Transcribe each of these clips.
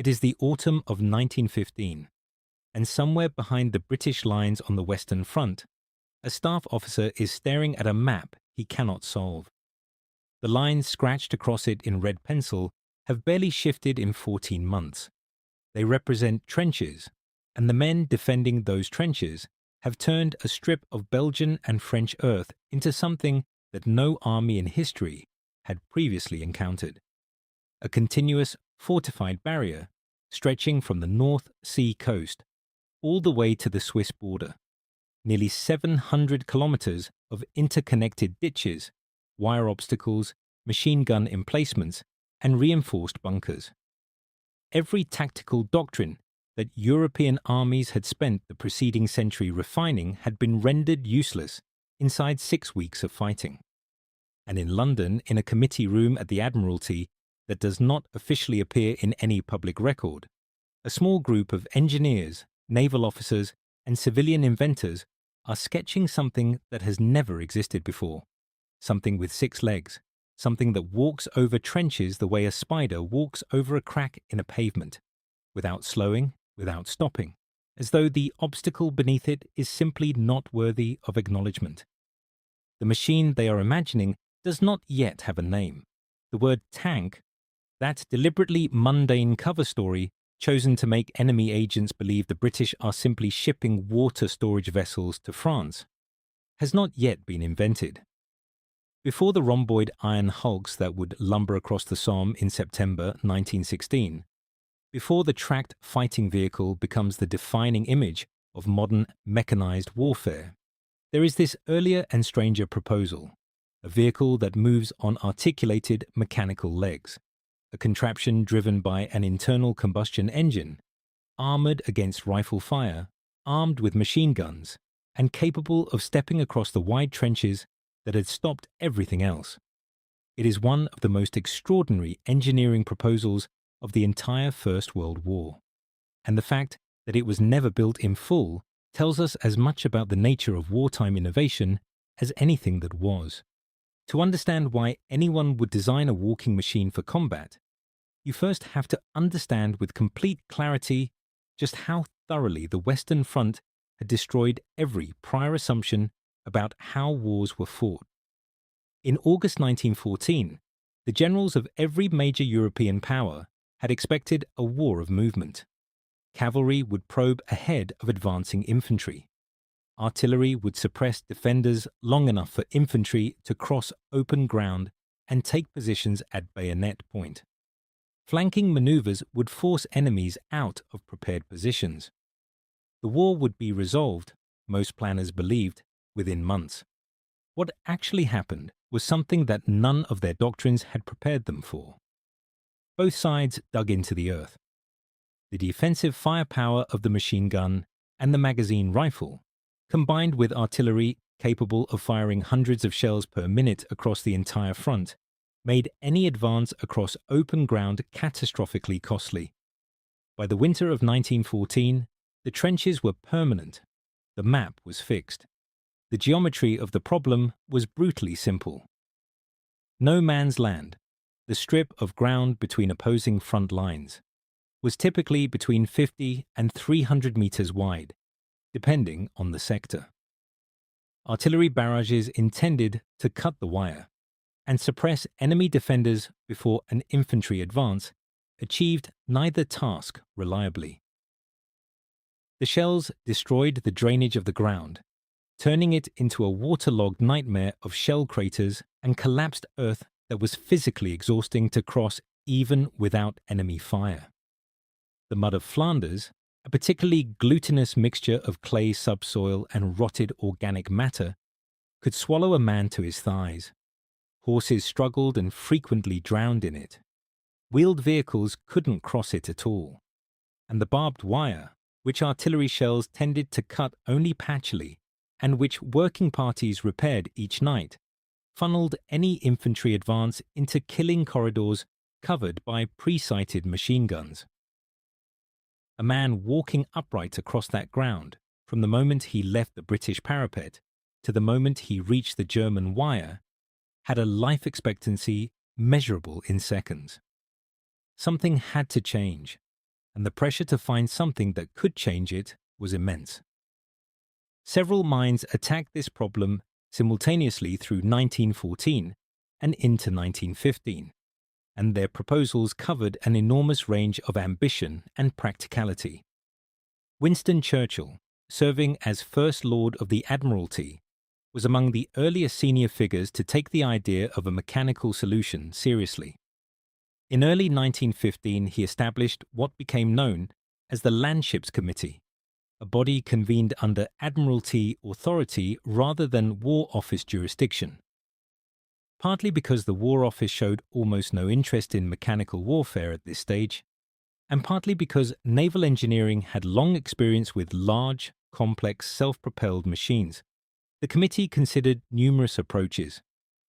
It is the autumn of 1915, and somewhere behind the British lines on the Western Front, a staff officer is staring at a map he cannot solve. The lines scratched across it in red pencil have barely shifted in 14 months. They represent trenches, and the men defending those trenches have turned a strip of Belgian and French earth into something that no army in history had previously encountered. A continuous, fortified barrier stretching from the North Sea coast all the way to the Swiss border. Nearly 700 kilometers of interconnected ditches, wire obstacles, machine gun emplacements, and reinforced bunkers. Every tactical doctrine that European armies had spent the preceding century refining had been rendered useless inside 6 weeks of fighting. And in London, in a committee room at the Admiralty that does not officially appear in any public record, a small group of engineers, naval officers, and civilian inventors are sketching something that has never existed before, something with 6 legs, something that walks over trenches the way a spider walks over a crack in a pavement, without slowing, without stopping, as though the obstacle beneath it is simply not worthy of acknowledgement. The machine they are imagining does not yet have a name. The word tank, that deliberately mundane cover story chosen to make enemy agents believe the British are simply shipping water storage vessels to France, has not yet been invented. Before the rhomboid iron hulks that would lumber across the Somme in September 1916, before the tracked fighting vehicle becomes the defining image of modern mechanized warfare, there is this earlier and stranger proposal, a vehicle that moves on articulated mechanical legs, a contraption driven by an internal combustion engine, armored against rifle fire, armed with machine guns, and capable of stepping across the wide trenches that had stopped everything else. It is one of the most extraordinary engineering proposals of the entire First World War, and the fact that it was never built in full tells us as much about the nature of wartime innovation as anything that was. To understand why anyone would design a walking machine for combat, you first have to understand with complete clarity just how thoroughly the Western Front had destroyed every prior assumption about how wars were fought. In August 1914, the generals of every major European power had expected a war of movement. Cavalry would probe ahead of advancing infantry. Artillery would suppress defenders long enough for infantry to cross open ground and take positions at bayonet point. Flanking maneuvers would force enemies out of prepared positions. The war would be resolved, most planners believed, within months. What actually happened was something that none of their doctrines had prepared them for. Both sides dug into the earth. The defensive firepower of the machine gun and the magazine rifle, combined with artillery capable of firing hundreds of shells per minute across the entire front, made any advance across open ground catastrophically costly. By the winter of 1914, the trenches were permanent. The map was fixed. The geometry of the problem was brutally simple. No man's land, the strip of ground between opposing front lines, was typically between 50 and 300 meters wide, depending on the sector. Artillery barrages intended to cut the wire and suppress enemy defenders before an infantry advance achieved neither task reliably. The shells destroyed the drainage of the ground, turning it into a waterlogged nightmare of shell craters and collapsed earth that was physically exhausting to cross even without enemy fire. The mud of Flanders, a particularly glutinous mixture of clay subsoil and rotted organic matter, could swallow a man to his thighs. Horses struggled and frequently drowned in it. Wheeled vehicles couldn't cross it at all. And the barbed wire, which artillery shells tended to cut only patchily, and which working parties repaired each night, funneled any infantry advance into killing corridors covered by pre-sighted machine guns. A man walking upright across that ground, from the moment he left the British parapet to the moment he reached the German wire, had a life expectancy measurable in seconds. Something had to change. and the pressure to find something that could change it was immense. Several minds attacked this problem simultaneously through 1914 and into 1915, and their proposals covered an enormous range of ambition and practicality. Winston Churchill, serving as First Lord of the Admiralty, was among the earliest senior figures to take the idea of a mechanical solution seriously. In early 1915, he established what became known as the Landships Committee, a body convened under Admiralty authority rather than War Office jurisdiction. Partly because the War Office showed almost no interest in mechanical warfare at this stage, and partly because naval engineering had long experience with large, complex, self-propelled machines, the committee considered numerous approaches: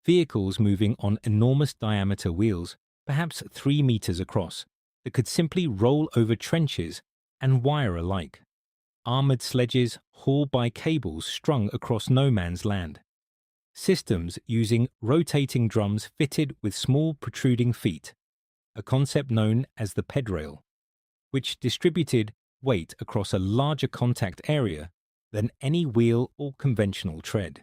vehicles moving on enormous diameter wheels, perhaps 3 meters across, that could simply roll over trenches and wire alike; armored sledges hauled by cables strung across no man's land; systems using rotating drums fitted with small protruding feet, a concept known as the pedrail, which distributed weight across a larger contact area than any wheel or conventional tread,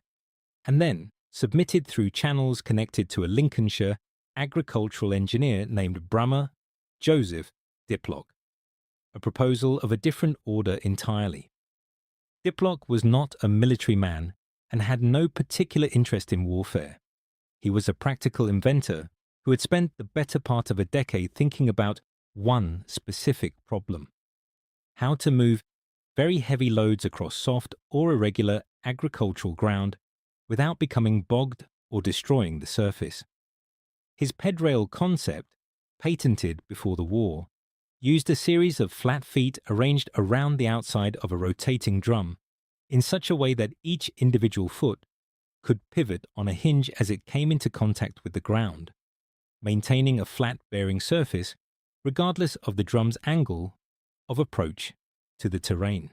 and then submitted through channels connected to a Lincolnshire agricultural engineer named Brummer Joseph Diplock, a proposal of a different order entirely. Diplock was not a military man and had no particular interest in warfare. He was a practical inventor who had spent the better part of a decade thinking about one specific problem: how to move very heavy loads across soft or irregular agricultural ground without becoming bogged or destroying the surface. His pedrail concept, patented before the war, used a series of flat feet arranged around the outside of a rotating drum in such a way that each individual foot could pivot on a hinge as it came into contact with the ground, maintaining a flat bearing surface regardless of the drum's angle of approach to the terrain.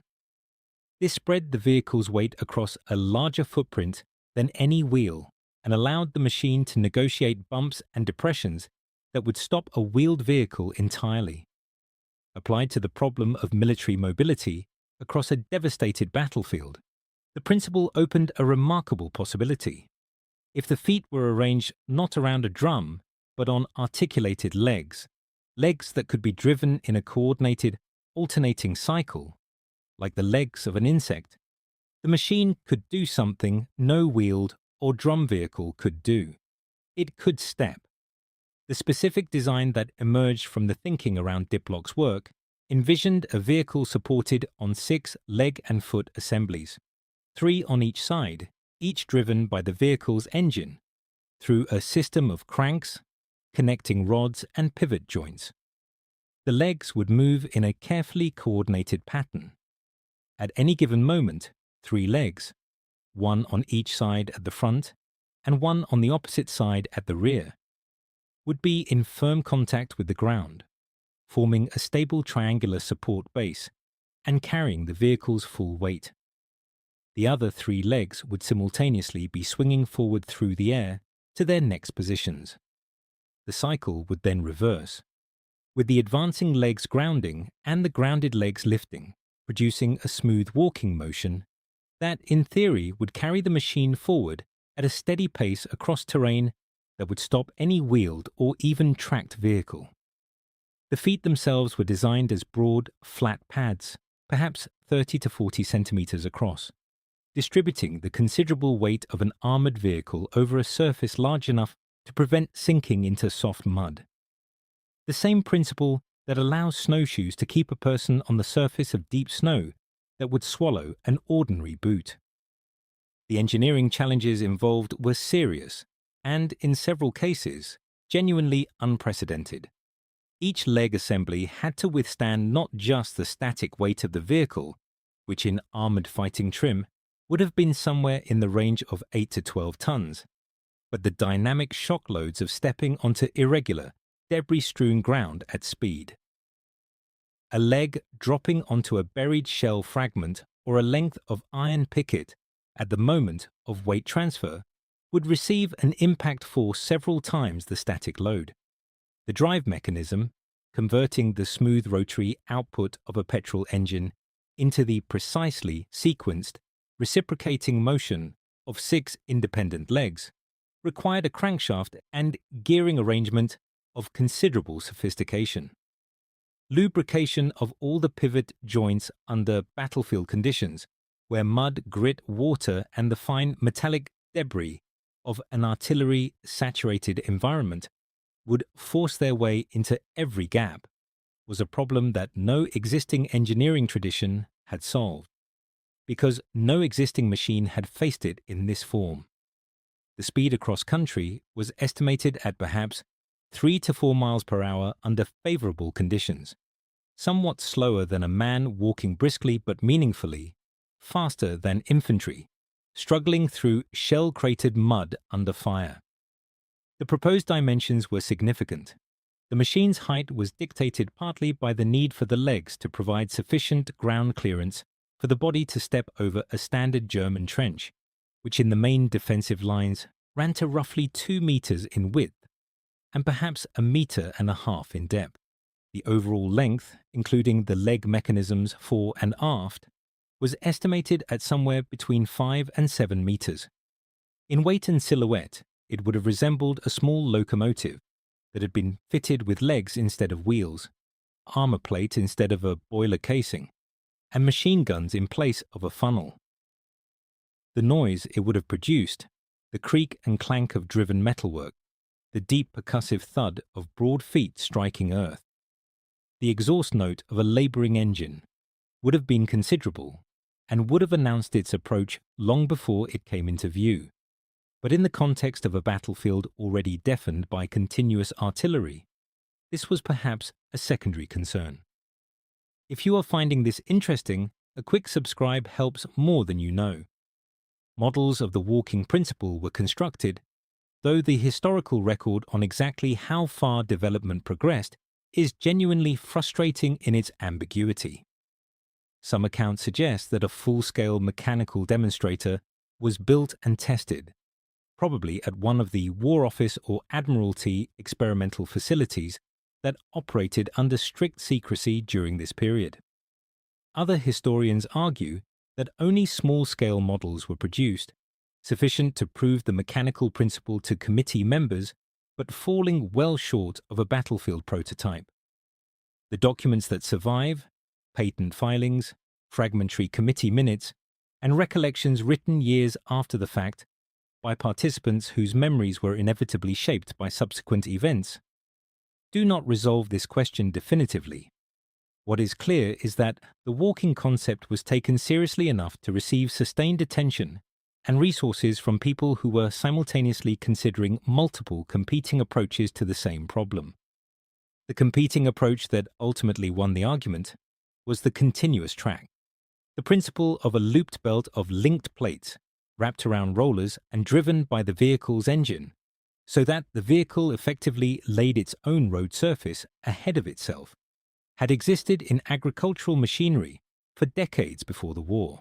This spread the vehicle's weight across a larger footprint than any wheel and allowed the machine to negotiate bumps and depressions that would stop a wheeled vehicle entirely. Applied to the problem of military mobility across a devastated battlefield, the principle opened a remarkable possibility. If the feet were arranged not around a drum, but on articulated legs that could be driven in a coordinated, alternating cycle, like the legs of an insect, the machine could do something no wheeled or drum vehicle could do. It could step. The specific design that emerged from the thinking around Diplock's work envisioned a vehicle supported on 6 leg and foot assemblies, 3 on each side, each driven by the vehicle's engine, through a system of cranks, connecting rods and pivot joints. The legs would move in a carefully coordinated pattern. At any given moment, 3 legs, 1 on each side at the front and 1 on the opposite side at the rear, would be in firm contact with the ground, forming a stable triangular support base and carrying the vehicle's full weight. The other 3 legs would simultaneously be swinging forward through the air to their next positions. The cycle would then reverse, with the advancing legs grounding and the grounded legs lifting, producing a smooth walking motion that, in theory, would carry the machine forward at a steady pace across terrain that would stop any wheeled or even tracked vehicle. The feet themselves were designed as broad, flat pads, perhaps 30 to 40 centimeters across, distributing the considerable weight of an armored vehicle over a surface large enough to prevent sinking into soft mud. The same principle that allows snowshoes to keep a person on the surface of deep snow that would swallow an ordinary boot. The engineering challenges involved were serious and, in several cases, genuinely unprecedented. Each leg assembly had to withstand not just the static weight of the vehicle, which in armored fighting trim would have been somewhere in the range of 8 to 12 tons, but the dynamic shock loads of stepping onto irregular, debris-strewn ground at speed. A leg dropping onto a buried shell fragment or a length of iron picket at the moment of weight transfer would receive an impact force several times the static load. The drive mechanism, converting the smooth rotary output of a petrol engine into the precisely sequenced, reciprocating motion of 6 independent legs, required a crankshaft and gearing arrangement of considerable sophistication. Lubrication of all the pivot joints under battlefield conditions, where mud, grit, water, and the fine metallic debris of an artillery-saturated environment would force their way into every gap, was a problem that no existing engineering tradition had solved, because no existing machine had faced it in this form. The speed across country was estimated at perhaps 3 to 4 miles per hour under favorable conditions, somewhat slower than a man walking briskly but meaningfully, faster than infantry, struggling through shell-cratered mud under fire. The proposed dimensions were significant. The machine's height was dictated partly by the need for the legs to provide sufficient ground clearance for the body to step over a standard German trench, which in the main defensive lines ran to roughly 2 meters in width and perhaps 1.5 meters in depth. The overall length, including the leg mechanisms fore and aft, was estimated at somewhere between 5 and 7 meters. In weight and silhouette, it would have resembled a small locomotive that had been fitted with legs instead of wheels, armor plate instead of a boiler casing, and machine guns in place of a funnel. The noise it would have produced, the creak and clank of driven metalwork, the deep percussive thud of broad feet striking earth, the exhaust note of a laboring engine, would have been considerable and would have announced its approach long before it came into view. But in the context of a battlefield already deafened by continuous artillery, this was perhaps a secondary concern. If you are finding this interesting, a quick subscribe helps more than you know. Models of the walking principle were constructed, though the historical record on exactly how far development progressed is genuinely frustrating in its ambiguity. Some accounts suggest that a full-scale mechanical demonstrator was built and tested, probably at one of the War Office or Admiralty experimental facilities that operated under strict secrecy during this period. Other historians argue that only small-scale models were produced, sufficient to prove the mechanical principle to committee members, but falling well short of a battlefield prototype. The documents that survive, patent filings, fragmentary committee minutes, and recollections written years after the fact by participants whose memories were inevitably shaped by subsequent events, do not resolve this question definitively. What is clear is that the walking concept was taken seriously enough to receive sustained attention and resources from people who were simultaneously considering multiple competing approaches to the same problem. The competing approach that ultimately won the argument was the continuous track, the principle of a looped belt of linked plates wrapped around rollers and driven by the vehicle's engine, so that the vehicle effectively laid its own road surface ahead of itself, had existed in agricultural machinery for decades before the war.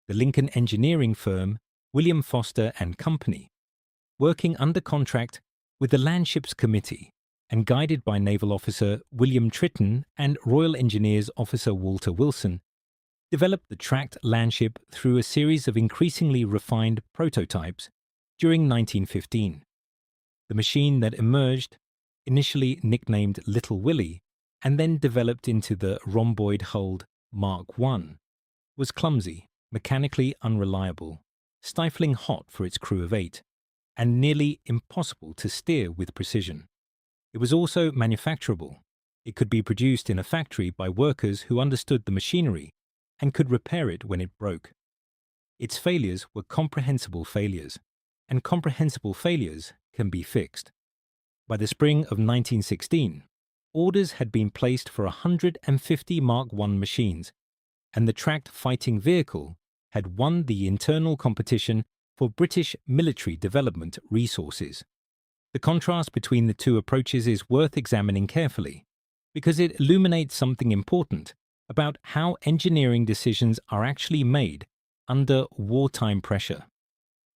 The Lincoln engineering firm William Foster and Company, working under contract with the Landships Committee and guided by Naval Officer William Tritton and Royal Engineers Officer Walter Wilson, developed the tracked landship through a series of increasingly refined prototypes during 1915. The machine that emerged, initially nicknamed Little Willie and then developed into the rhomboid-hulled Mark I, was clumsy, mechanically unreliable, stifling hot for its crew of 8, and nearly impossible to steer with precision. It was also manufacturable. It could be produced in a factory by workers who understood the machinery and could repair it when it broke. Its failures were comprehensible failures, and comprehensible failures can be fixed. By the spring of 1916, orders had been placed for 150 Mark I machines, and the tracked fighting vehicle had won the internal competition for British military development resources. The contrast between the two approaches is worth examining carefully, because it illuminates something important about how engineering decisions are actually made under wartime pressure.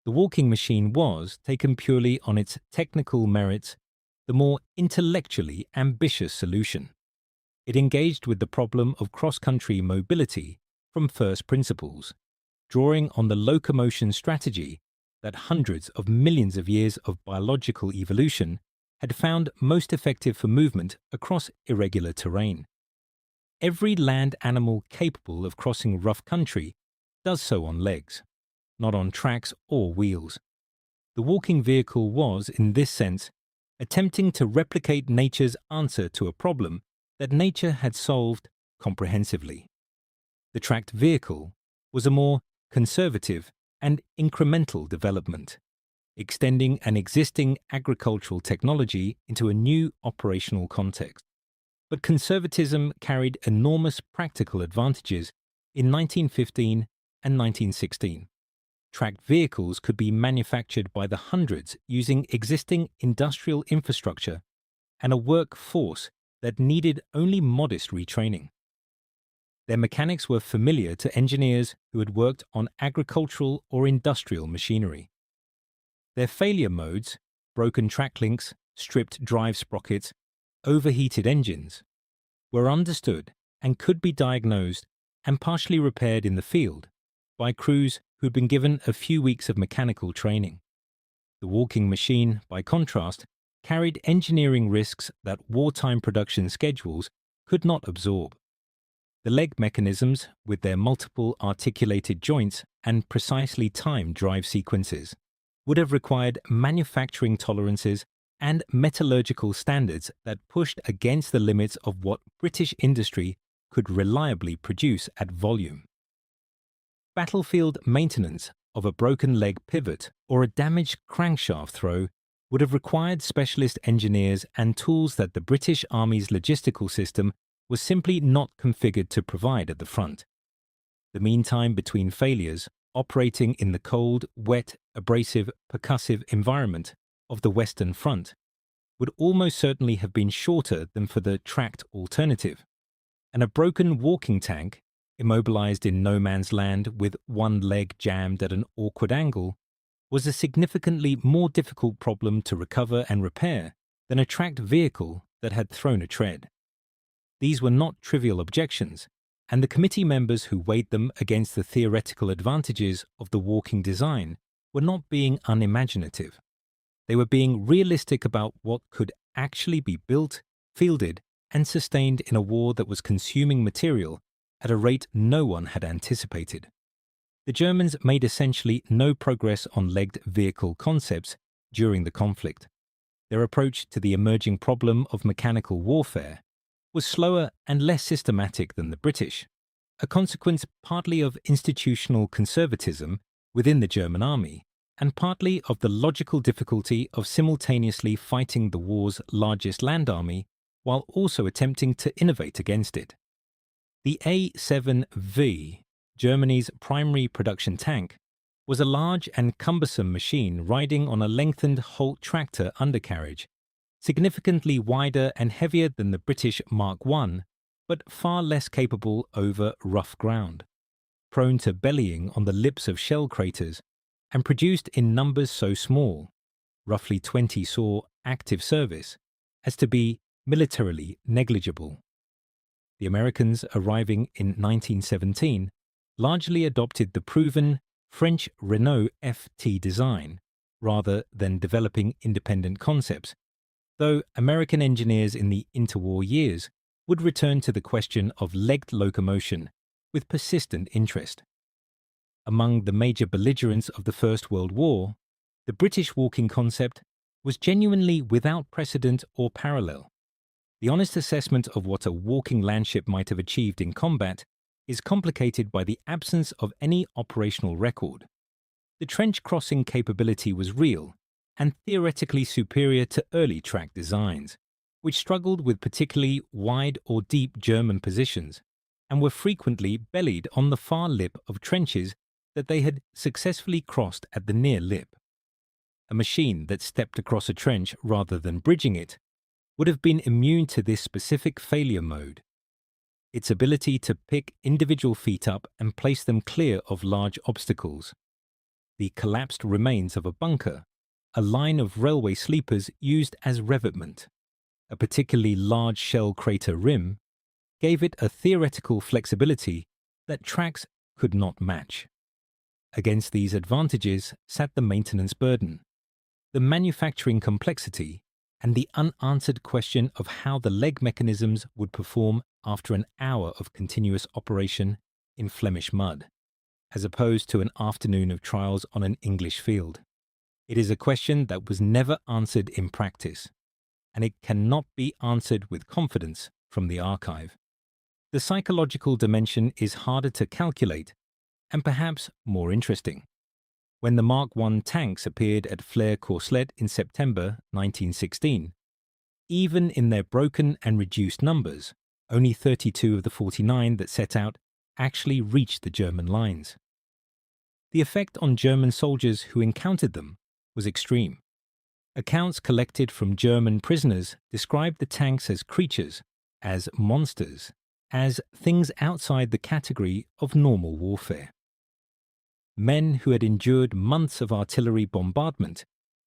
The walking machine was, taken purely on its technical merits, the more intellectually ambitious solution. It engaged with the problem of cross-country mobility from first principles, drawing on the locomotion strategy that hundreds of millions of years of biological evolution had found most effective for movement across irregular terrain. Every land animal capable of crossing rough country does so on legs, not on tracks or wheels. The walking vehicle was, in this sense, attempting to replicate nature's answer to a problem that nature had solved comprehensively. The tracked vehicle was a more conservative and incremental development, extending an existing agricultural technology into a new operational context. But conservatism carried enormous practical advantages in 1915 and 1916. Tracked vehicles could be manufactured by the hundreds using existing industrial infrastructure and a workforce that needed only modest retraining. Their mechanics were familiar to engineers who had worked on agricultural or industrial machinery. Their failure modes, broken track links, stripped drive sprockets, overheated engines, were understood and could be diagnosed and partially repaired in the field by crews who had been given a few weeks of mechanical training. The walking machine, by contrast, carried engineering risks that wartime production schedules could not absorb. The leg mechanisms, with their multiple articulated joints and precisely timed drive sequences, would have required manufacturing tolerances and metallurgical standards that pushed against the limits of what British industry could reliably produce at volume. Battlefield maintenance of a broken leg pivot or a damaged crankshaft throw would have required specialist engineers and tools that the British Army's logistical system was simply not configured to provide at the front. The mean time between failures, operating in the cold, wet, abrasive, percussive environment of the Western Front, would almost certainly have been shorter than for the tracked alternative, and a broken walking tank, immobilized in no man's land with one leg jammed at an awkward angle, was a significantly more difficult problem to recover and repair than a tracked vehicle that had thrown a tread. These were not trivial objections, and the committee members who weighed them against the theoretical advantages of the walking design were not being unimaginative. They were being realistic about what could actually be built, fielded, and sustained in a war that was consuming material at a rate no one had anticipated. The Germans made essentially no progress on legged vehicle concepts during the conflict. Their approach to the emerging problem of mechanical warfare was slower and less systematic than the British, a consequence partly of institutional conservatism within the German army and partly of the logical difficulty of simultaneously fighting the war's largest land army while also attempting to innovate against it. The A7V, Germany's primary production tank, was a large and cumbersome machine riding on a lengthened Holt tractor undercarriage, significantly wider and heavier than the British Mark I, but far less capable over rough ground, prone to bellying on the lips of shell craters, and produced in numbers so small, roughly 20 saw active service, as to be militarily negligible. The Americans, arriving in 1917, largely adopted the proven French Renault FT design, rather than developing independent concepts, though American engineers in the interwar years would return to the question of legged locomotion with persistent interest. Among the major belligerents of the First World War, the British walking concept was genuinely without precedent or parallel. The honest assessment of what a walking landship might have achieved in combat is complicated by the absence of any operational record. The trench crossing capability was real and theoretically superior to early track designs, which struggled with particularly wide or deep German positions and were frequently bellied on the far lip of trenches that they had successfully crossed at the near lip. A machine that stepped across a trench rather than bridging it would have been immune to this specific failure mode. Its ability to pick individual feet up and place them clear of large obstacles, the collapsed remains of a bunker, a line of railway sleepers used as revetment. A particularly large shell crater rim gave it a theoretical flexibility that tracks could not match. Against these advantages sat the maintenance burden, the manufacturing complexity, and the unanswered question of how the leg mechanisms would perform after an hour of continuous operation in Flemish mud, as opposed to an afternoon of trials on an English field. It is a question that was never answered in practice, and it cannot be answered with confidence from the archive. The psychological dimension is harder to calculate and perhaps more interesting. When the Mark I tanks appeared at Flers-Courcelette in September 1916, even in their broken and reduced numbers, only 32 of the 49 that set out actually reached the German lines. The effect on German soldiers who encountered them was extreme. Accounts collected from German prisoners described the tanks as creatures, as monsters, as things outside the category of normal warfare. Men who had endured months of artillery bombardment,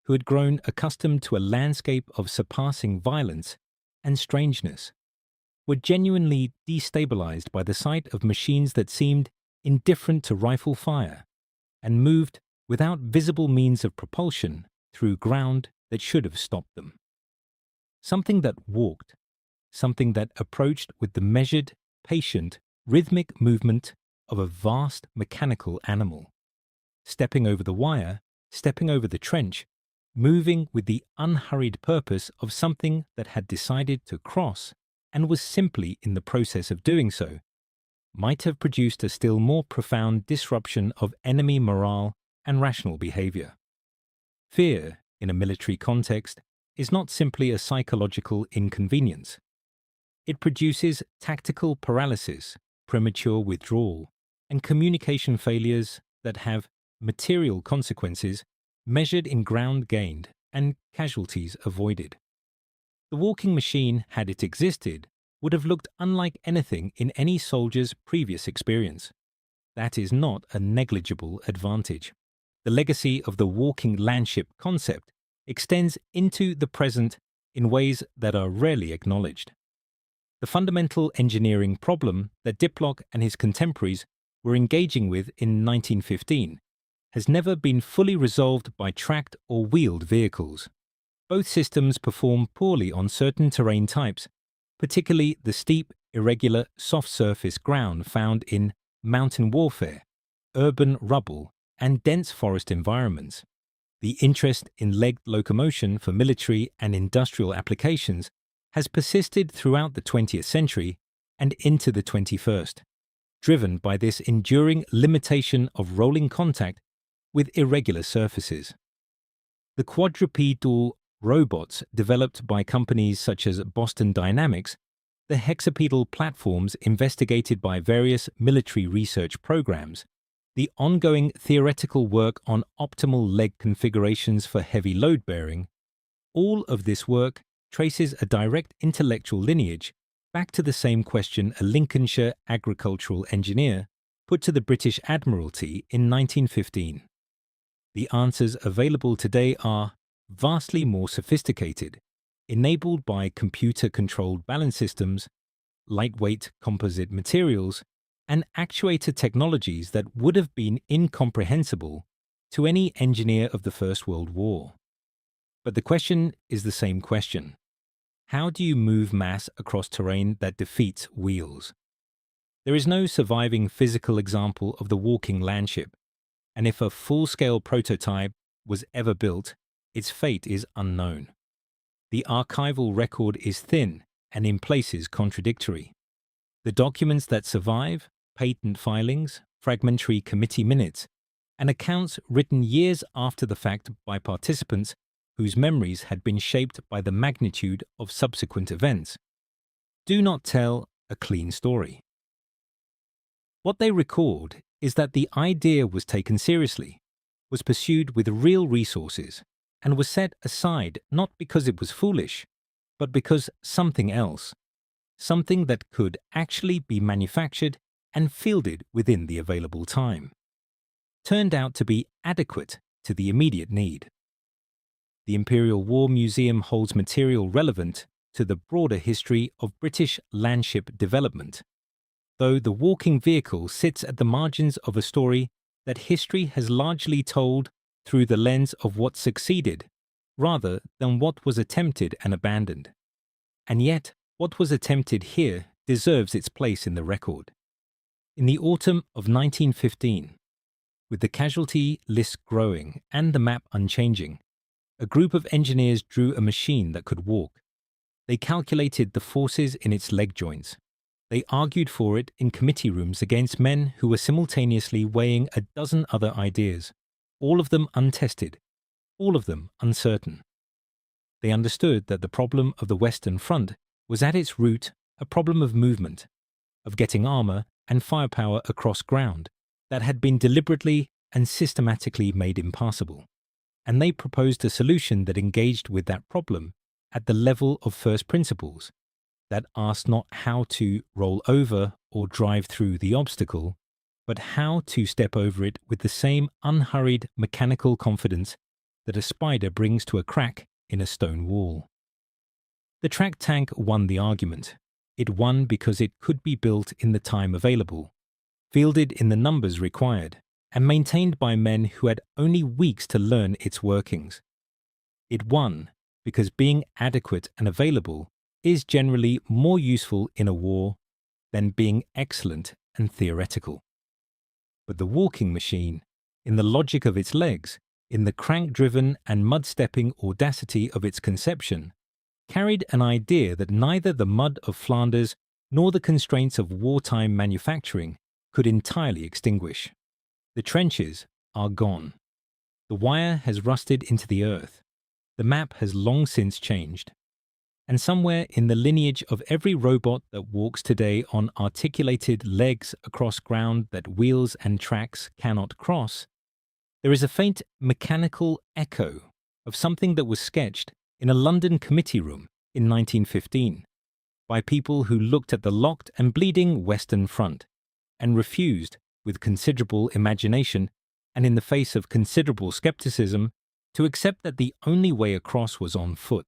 who had grown accustomed to a landscape of surpassing violence and strangeness, were genuinely destabilized by the sight of machines that seemed indifferent to rifle fire and moved without visible means of propulsion through ground that should have stopped them. Something that walked, something that approached with the measured, patient, rhythmic movement of a vast mechanical animal, stepping over the wire, stepping over the trench, moving with the unhurried purpose of something that had decided to cross and was simply in the process of doing so, might have produced a still more profound disruption of enemy morale and rational behavior. Fear, in a military context, is not simply a psychological inconvenience. It produces tactical paralysis, premature withdrawal, and communication failures that have material consequences measured in ground gained and casualties avoided. The walking machine, had it existed, would have looked unlike anything in any soldier's previous experience. That is not a negligible advantage. The legacy of the walking landship concept extends into the present in ways that are rarely acknowledged. The fundamental engineering problem that Diplock and his contemporaries were engaging with in 1915 has never been fully resolved by tracked or wheeled vehicles. Both systems perform poorly on certain terrain types, particularly the steep, irregular, soft-surface ground found in mountain warfare, urban rubble, and dense forest environments. The interest in legged locomotion for military and industrial applications has persisted throughout the 20th century and into the 21st, driven by this enduring limitation of rolling contact with irregular surfaces. The quadrupedal robots developed by companies such as Boston Dynamics, the hexapedal platforms investigated by various military research programs, the ongoing theoretical work on optimal leg configurations for heavy load bearing, all of this work traces a direct intellectual lineage back to the same question a Lincolnshire agricultural engineer put to the British Admiralty in 1915. The answers available today are vastly more sophisticated, enabled by computer-controlled balance systems, lightweight composite materials, and actuator technologies that would have been incomprehensible to any engineer of the First World War. But the question is the same question. How do you move mass across terrain that defeats wheels? There is no surviving physical example of the walking landship, and if a full-scale prototype was ever built, its fate is unknown. The archival record is thin and in places contradictory. The documents that survive, patent filings, fragmentary committee minutes, and accounts written years after the fact by participants whose memories had been shaped by the magnitude of subsequent events, do not tell a clean story. What they record is that the idea was taken seriously, was pursued with real resources, and was set aside not because it was foolish, but because something else, something that could actually be manufactured and fielded within the available time, turned out to be adequate to the immediate need. the Imperial War Museum holds material relevant to the broader history of British landship development, though the walking vehicle sits at the margins of a story that history has largely told through the lens of what succeeded, rather than what was attempted and abandoned. And yet, what was attempted here deserves its place in the record. In the autumn of 1915, with the casualty list growing and the map unchanging, a group of engineers drew a machine that could walk. They calculated the forces in its leg joints. They argued for it in committee rooms against men who were simultaneously weighing a dozen other ideas, all of them untested, all of them uncertain. They understood that the problem of the Western Front was at its root a problem of movement, of getting armor and firepower across ground that had been deliberately and systematically made impassable. And they proposed a solution that engaged with that problem at the level of first principles, that asked not how to roll over or drive through the obstacle, but how to step over it with the same unhurried mechanical confidence that a spider brings to a crack in a stone wall. The track tank won the argument. It won because it could be built in the time available, fielded in the numbers required, and maintained by men who had only weeks to learn its workings. It won because being adequate and available is generally more useful in a war than being excellent and theoretical. But the walking machine, in the logic of its legs, in the crank-driven and mud-stepping audacity of its conception, carried an idea that neither the mud of Flanders nor the constraints of wartime manufacturing could entirely extinguish. The trenches are gone. The wire has rusted into the earth. The map has long since changed. And somewhere in the lineage of every robot that walks today on articulated legs across ground that wheels and tracks cannot cross, there is a faint mechanical echo of something that was sketched in a London committee room in 1915 by people who looked at the locked and bleeding Western Front and refused, with considerable imagination and in the face of considerable skepticism, to accept that the only way across was on foot.